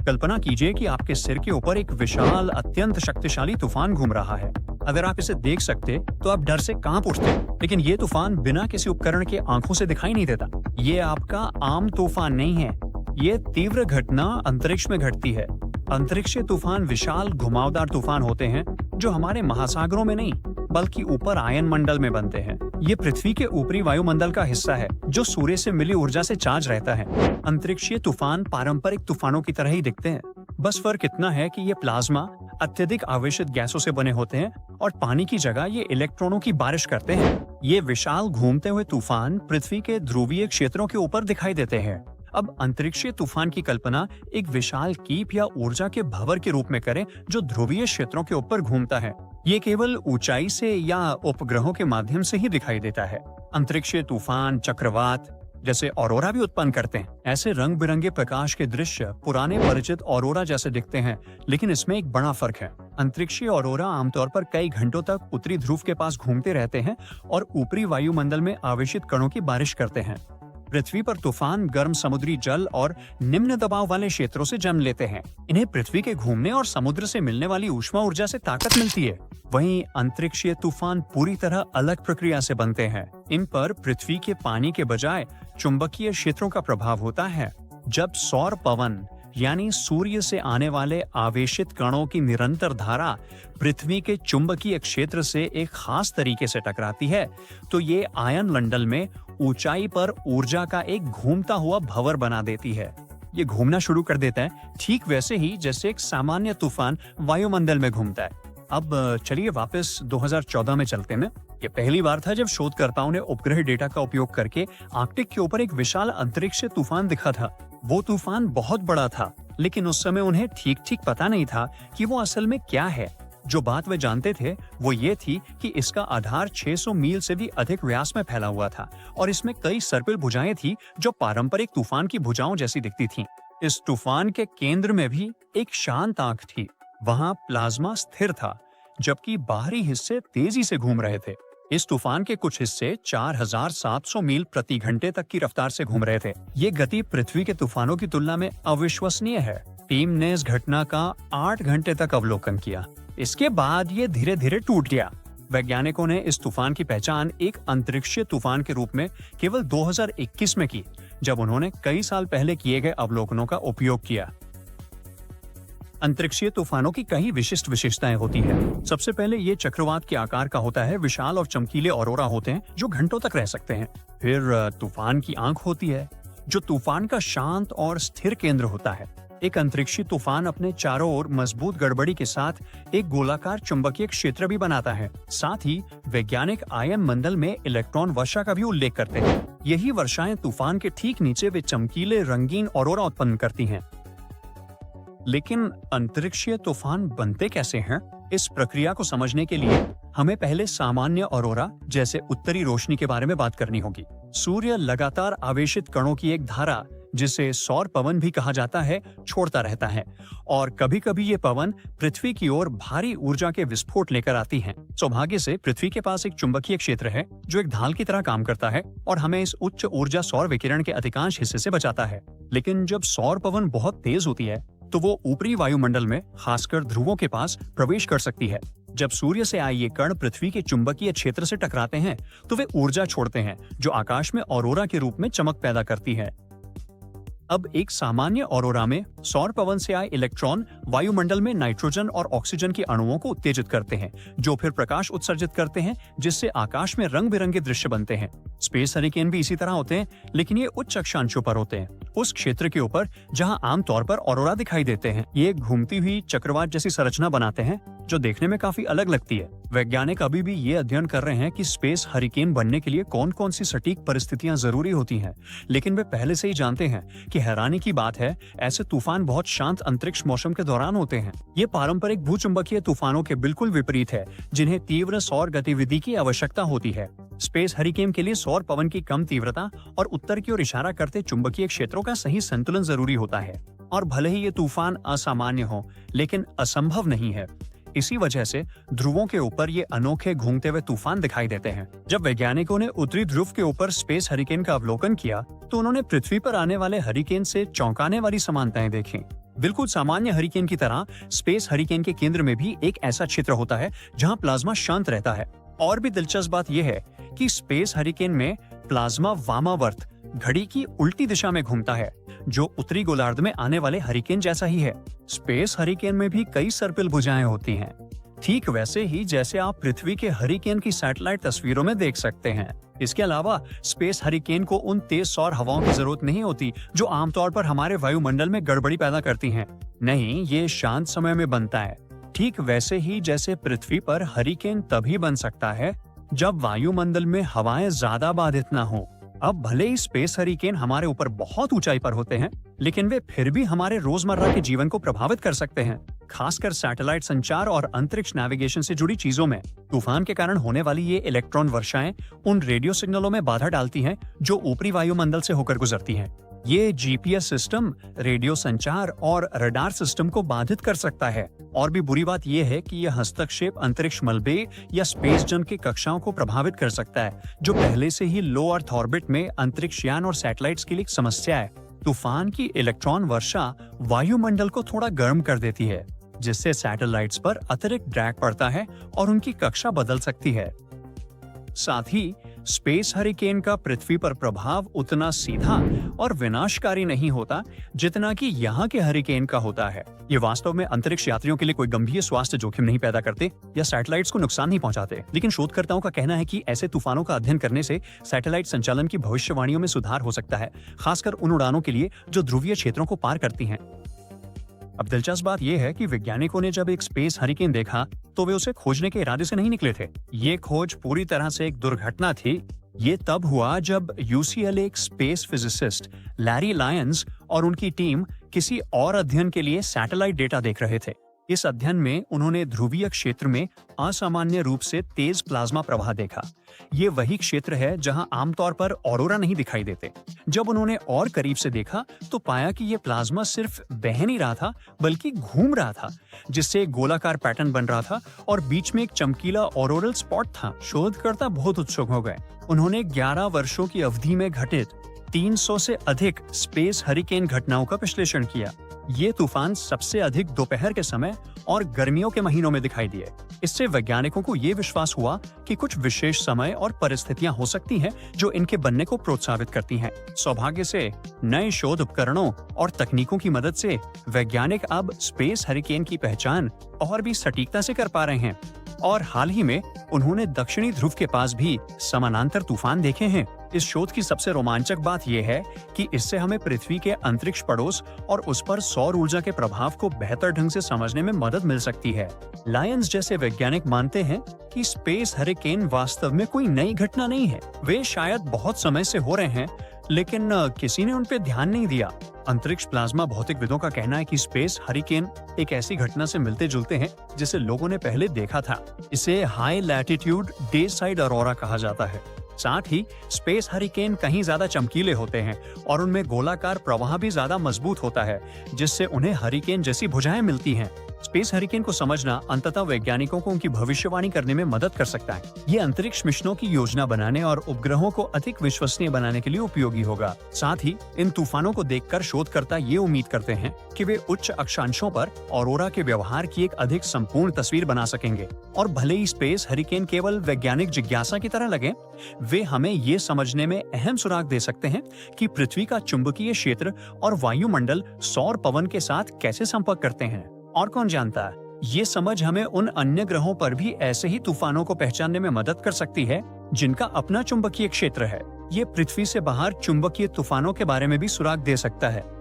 कल्पना कीजिए कि आपके सिर के ऊपर एक विशाल अत्यंत शक्तिशाली तूफान घूम रहा है। अगर आप इसे देख सकते तो आप डर से कांप उठते, लेकिन ये तूफान बिना किसी उपकरण के आंखों से दिखाई नहीं देता। ये आपका आम तूफान नहीं है, ये तीव्र घटना अंतरिक्ष में घटती है। अंतरिक्षीय तूफान विशाल घुमावदार तूफान होते हैं जो हमारे महासागरों में नहीं बल्कि ऊपर आयन मंडल में बनते हैं। ये पृथ्वी के ऊपरी वायुमंडल का हिस्सा है जो सूर्य से मिली ऊर्जा से चार्ज रहता है। अंतरिक्षीय तूफान पारंपरिक तूफानों की तरह ही दिखते हैं, बस फर्क इतना है कि ये प्लाज्मा अत्यधिक आवेशित गैसों से बने होते हैं और पानी की जगह ये इलेक्ट्रॉनों की बारिश करते हैं। ये विशाल घूमते हुए तूफान पृथ्वी के ध्रुवीय क्षेत्रों के ऊपर दिखाई देते हैं। अब अंतरिक्षीय तूफान की कल्पना एक विशाल कीप या ऊर्जा के भंवर के रूप में करें जो ध्रुवीय क्षेत्रों के ऊपर घूमता है। ये केवल ऊंचाई से या उपग्रहों के माध्यम से ही दिखाई देता है। अंतरिक्षीय तूफान चक्रवात जैसे ऑरोरा भी उत्पन्न करते हैं। ऐसे रंग बिरंगे प्रकाश के दृश्य पुराने परिचित ऑरोरा जैसे दिखते हैं, लेकिन इसमें एक बड़ा फर्क है। अंतरिक्षीय ऑरोरा आमतौर पर कई घंटों तक उत्तरी ध्रुव के पास घूमते रहते हैं और ऊपरी वायुमंडल में आवेशित कणों की बारिश करते हैं। पृथ्वी पर तूफान गर्म समुद्री जल और निम्न दबाव वाले क्षेत्रों से जन्म लेते हैं। इन्हें पृथ्वी के घूमने और समुद्र से मिलने वाली ऊष्मा ऊर्जा से ताकत मिलती है। वहीं अंतरिक्षीय तूफान पूरी तरह अलग प्रक्रिया से बनते हैं। इन पर पृथ्वी के पानी के बजाय चुंबकीय क्षेत्रों का प्रभाव होता है। जब सौर पवन यानी सूर्य से आने वाले आवेशित कणों की निरंतर धारा पृथ्वी के चुंबकीय क्षेत्र से एक खास तरीके से टकराती है, तो ये आयन मंडल में ऊंचाई पर ऊर्जा का एक घूमता हुआ भंवर बना देती है। ये घूमना शुरू कर देता है ठीक वैसे ही जैसे एक सामान्य तूफान वायुमंडल में घूमता है। अब चलिए वापस 2014 में चलते हैं। ये पहली बार था जब शोधकर्ताओं ने उपग्रह डेटा का उपयोग करके आर्कटिक के ऊपर एक विशाल अंतरिक्ष तूफान दिखा था। वो तूफान बहुत बड़ा था, लेकिन उस समय उन्हें ठीक पता नहीं था कि वो असल में क्या है। जो बात वे जानते थे वो ये थी कि इसका आधार 600 मील से भी अधिक व्यास में फैला हुआ था और इसमें कई सर्पिल भुजाएं थी जो पारंपरिक तूफान की भुजाओं जैसी दिखती थीं। इस तूफान के केंद्र में भी एक शांत आंख थी। वहां प्लाज्मा स्थिर था, जबकि बाहरी हिस्से तेजी से घूम रहे थे। इस तूफान के कुछ हिस्से 4700 मील प्रति घंटे तक की रफ्तार से घूम रहे थे। ये गति पृथ्वी के तूफानों की तुलना में अविश्वसनीय है। टीम ने इस घटना का 8 घंटे तक अवलोकन किया। इसके बाद ये धीरे धीरे टूट गया। वैज्ञानिकों ने इस तूफान की पहचान एक अंतरिक्षीय तूफान के रूप में केवल 2021 में की, जब उन्होंने कई साल पहले किए गए अवलोकनों का उपयोग किया। अंतरिक्षीय तूफानों की कई विशिष्ट विशेषताएं होती है। सबसे पहले ये चक्रवात के आकार का होता है। विशाल और चमकीले ऑरोरा होते हैं जो घंटों तक रह सकते हैं। फिर तूफान की आंख होती है जो तूफान का शांत और स्थिर केंद्र होता है। एक अंतरिक्षीय तूफान अपने चारों ओर मजबूत गड़बड़ी के साथ एक गोलाकार चुंबकीय क्षेत्र भी बनाता है। साथ ही वैज्ञानिक आयन मंडल में इलेक्ट्रॉन वर्षा का भी उल्लेख करते हैं। यही वर्षाएं तूफान के ठीक नीचे वे चमकीले रंगीन ऑरोरा उत्पन्न करती हैं। लेकिन अंतरिक्षीय तूफान बनते कैसे हैं? इस प्रक्रिया को समझने के लिए हमें पहले सामान्य ऑरोरा जैसे उत्तरी रोशनी के बारे में बात करनी होगी। सूर्य लगातार आवेशित कणों की एक धारा, जिसे सौर पवन भी कहा जाता है, छोड़ता रहता है और कभी-कभी ये पवन पृथ्वी की ओर भारी ऊर्जा के विस्फोट लेकर आती हैं। सौभाग्य से पृथ्वी के पास एक चुंबकीय क्षेत्र है जो एक ढाल की तरह काम करता है और हमें इस उच्च ऊर्जा सौर विकिरण के अधिकांश हिस्से से बचाता है। लेकिन जब सौर पवन बहुत तेज होती है तो वो ऊपरी वायुमंडल में, खासकर ध्रुवों के पास प्रवेश कर सकती है। जब सूर्य से आए ये कण पृथ्वी के चुंबकीय क्षेत्र से टकराते हैं तो वे ऊर्जा छोड़ते हैं जो आकाश में ऑरोरा के रूप में चमक पैदा करती है। अब एक सामान्य ऑरोरा में सौर पवन से आए इलेक्ट्रॉन वायुमंडल में नाइट्रोजन और ऑक्सीजन के अणुओं को उत्तेजित करते हैं, जो फिर प्रकाश उत्सर्जित करते हैं, जिससे आकाश में रंग बिरंगे दृश्य बनते हैं। स्पेस हरिकेन भी इसी तरह होते हैं, लेकिन ये उच्च अक्षांशों पर होते हैं, उस क्षेत्र के ऊपर जहां आमतौर पर ऑरोरा दिखाई देते हैं। ये घूमती हुई चक्रवात जैसी संरचना बनाते हैं जो देखने में काफी अलग लगती है। वैज्ञानिक अभी भी ये अध्ययन कर रहे हैं कि स्पेस हरिकेन बनने के लिए कौन कौन सी सटीक परिस्थितियां जरूरी होती हैं, लेकिन वे पहले से ही जानते हैं कि हैरानी की बात है, ऐसे तूफान बहुत शांत अंतरिक्ष मौसम के दौरान होते हैं। ये पारंपरिक भूचुंबकीय तूफानों के बिल्कुल विपरीत है, जिन्हें तीव्र सौर गतिविधि की आवश्यकता होती है। स्पेस हरिकेन के लिए सौर पवन की कम तीव्रता और उत्तर की ओर इशारा करते चुंबकीय क्षेत्रों का सही संतुलन जरूरी होता है। और भले ही ये तूफान असामान्य हो, लेकिन असंभव नहीं है। इसी वजह से ध्रुवों के ऊपर ये अनोखे घूमते हुए तूफान दिखाई देते हैं। जब वैज्ञानिकों ने उत्तरी ध्रुव के ऊपर स्पेस हरिकेन का अवलोकन किया तो उन्होंने पृथ्वी पर आने वाले हरिकेन से चौंकाने वाली समानताएं देखी। बिल्कुल सामान्य हरिकेन की तरह स्पेस हरिकेन के केंद्र में भी एक ऐसा क्षेत्र होता है जहां प्लाज्मा शांत रहता है। और भी दिलचस्प बात यह है कि स्पेस हरिकेन में प्लाज्मा वामावर्त घड़ी की उल्टी दिशा में घूमता है, जो उत्तरी गोलार्ध में आने वाले हरिकेन जैसा ही है। स्पेस हरिकेन में भी कई सर्पिल भुजाएं होती हैं, ठीक वैसे ही जैसे आप पृथ्वी के हरिकेन की सैटेलाइट तस्वीरों में देख सकते हैं। इसके अलावा स्पेस हरिकेन को उन तेज सौर हवाओं की जरूरत नहीं होती जो आमतौर पर हमारे वायुमंडल में गड़बड़ी पैदा करती हैं। नहीं, ये शांत समय में बनता है, ठीक वैसे ही जैसे पृथ्वी पर हरिकेन तभी बन सकता है जब वायुमंडल में हवाएं ज्यादा बाधित न हो। अब भले ही स्पेस हरिकेन हमारे ऊपर बहुत ऊंचाई पर होते हैं, लेकिन वे फिर भी हमारे रोजमर्रा के जीवन को प्रभावित कर सकते हैं, खासकर सैटेलाइट संचार और अंतरिक्ष नेविगेशन से जुड़ी चीजों में। तूफान के कारण होने वाली ये इलेक्ट्रॉन वर्षाएं उन रेडियो सिग्नलों में बाधा डालती हैं जो ऊपरी वायुमंडल से होकर गुजरती हैं। ये जीपीएस सिस्टम, रेडियो संचार और रडार सिस्टम को बाधित कर सकता है। और भी बुरी बात यह है कि यह हस्तक्षेप अंतरिक्ष मलबे या स्पेस जंक की कक्षाओं को प्रभावित कर सकता है, जो पहले से ही लो अर्थ ऑर्बिट में अंतरिक्ष यान और सैटेलाइट्स के लिए एक समस्या है। तूफान की इलेक्ट्रॉन वर्षा वायुमंडल को थोड़ा गर्म कर देती है, जिससे सैटेलाइट्स पर अतिरिक्त ड्रैग पड़ता है और उनकी कक्षा बदल सकती है। साथ ही स्पेस हरिकेन का पृथ्वी पर प्रभाव उतना सीधा और विनाशकारी नहीं होता जितना कि यहाँ के हरिकेन का होता है। ये वास्तव में अंतरिक्ष यात्रियों के लिए कोई गंभीर स्वास्थ्य जोखिम नहीं पैदा करते या सैटेलाइट्स को नुकसान नहीं पहुंचाते, लेकिन शोधकर्ताओं का कहना है कि ऐसे तूफानों का अध्ययन करने से सैटेलाइट संचालन की भविष्यवाणियों में सुधार हो सकता है, खासकर उन उड़ानों के लिए जो ध्रुवीय क्षेत्रों को पार करती हैं। अब दिलचस्प बात यह है कि वैज्ञानिकों ने जब एक स्पेस हरिकेन देखा तो वे उसे खोजने के इरादे से नहीं निकले थे। ये खोज पूरी तरह से एक दुर्घटना थी। ये तब हुआ जब यूसीएलए एक स्पेस फिजिसिस्ट लैरी लायंस और उनकी टीम किसी और अध्ययन के लिए सैटेलाइट डेटा देख रहे थे। इस अध्ययन में उन्होंने ध्रुवीय क्षेत्र में असामान्य रूप से तेज प्लाज्मा प्रवाह देखा। ये वही क्षेत्र है जहां आमतौर पर ऑरोरा नहीं दिखाई देते। जब उन्होंने और करीब से देखा तो पाया कि ये प्लाज्मा सिर्फ बह नहीं रहा था, बल्कि घूम रहा था, जिससे एक गोलाकार पैटर्न बन रहा था और बीच में एक चमकीला ऑरोरल स्पॉट था। शोधकर्ता बहुत उत्सुक हो गए। उन्होंने 11 वर्षों की अवधि में घटित 300 से अधिक स्पेस हरिकेन घटनाओं का विश्लेषण किया। ये तूफान सबसे अधिक दोपहर के समय और गर्मियों के महीनों में दिखाई दिए। इससे वैज्ञानिकों को ये विश्वास हुआ कि कुछ विशेष समय और परिस्थितियां हो सकती हैं जो इनके बनने को प्रोत्साहित करती हैं। सौभाग्य से नए शोध उपकरणों और तकनीकों की मदद से वैज्ञानिक अब स्पेस हरिकेन की पहचान और भी सटीकता से कर पा रहे हैं। और हाल ही में उन्होंने दक्षिणी ध्रुव के पास भी समानांतर तूफान देखे हैं। इस शोध की सबसे रोमांचक बात यह है कि इससे हमें पृथ्वी के अंतरिक्ष पड़ोस और उस पर सौर ऊर्जा के प्रभाव को बेहतर ढंग से समझने में मदद मिल सकती है। लायंस जैसे वैज्ञानिक मानते हैं कि स्पेस हरिकेन वास्तव में कोई नई घटना नहीं है। वे शायद बहुत समय से हो रहे हैं, लेकिन किसी ने उन पर ध्यान नहीं दिया। अंतरिक्ष प्लाज्मा भौतिकविदों का कहना है कि स्पेस हरिकेन एक ऐसी घटना से मिलते जुलते हैं जिसे लोगों ने पहले देखा था। इसे high latitude day side aurora कहा जाता है। साथ ही स्पेस हरिकेन कहीं ज्यादा चमकीले होते हैं और उनमें गोलाकार प्रवाह भी ज्यादा मजबूत होता है, जिससे उन्हें हरिकेन जैसी भुजाएं मिलती हैं। स्पेस हरिकेन को समझना अंततः वैज्ञानिकों को उनकी भविष्यवाणी करने में मदद कर सकता है। ये अंतरिक्ष मिशनों की योजना बनाने और उपग्रहों को अधिक विश्वसनीय बनाने के लिए उपयोगी होगा। साथ ही इन तूफानों को देखकर शोधकर्ता ये उम्मीद करते हैं कि वे उच्च अक्षांशों पर ऑरोरा के व्यवहार की एक अधिक संपूर्ण तस्वीर बना सकेंगे। और भले ही स्पेस हरिकेन केवल वैज्ञानिक जिज्ञासा की तरह लगे, वे हमें ये समझने में अहम सुराग दे सकते हैं कि पृथ्वी का चुंबकीय क्षेत्र और वायुमंडल सौर पवन के साथ कैसे संपर्क करते हैं। और कौन जानता है, ये समझ हमें उन अन्य ग्रहों पर भी ऐसे ही तूफानों को पहचानने में मदद कर सकती है जिनका अपना चुंबकीय क्षेत्र है। ये पृथ्वी से बाहर चुंबकीय तूफानों के बारे में भी सुराग दे सकता है।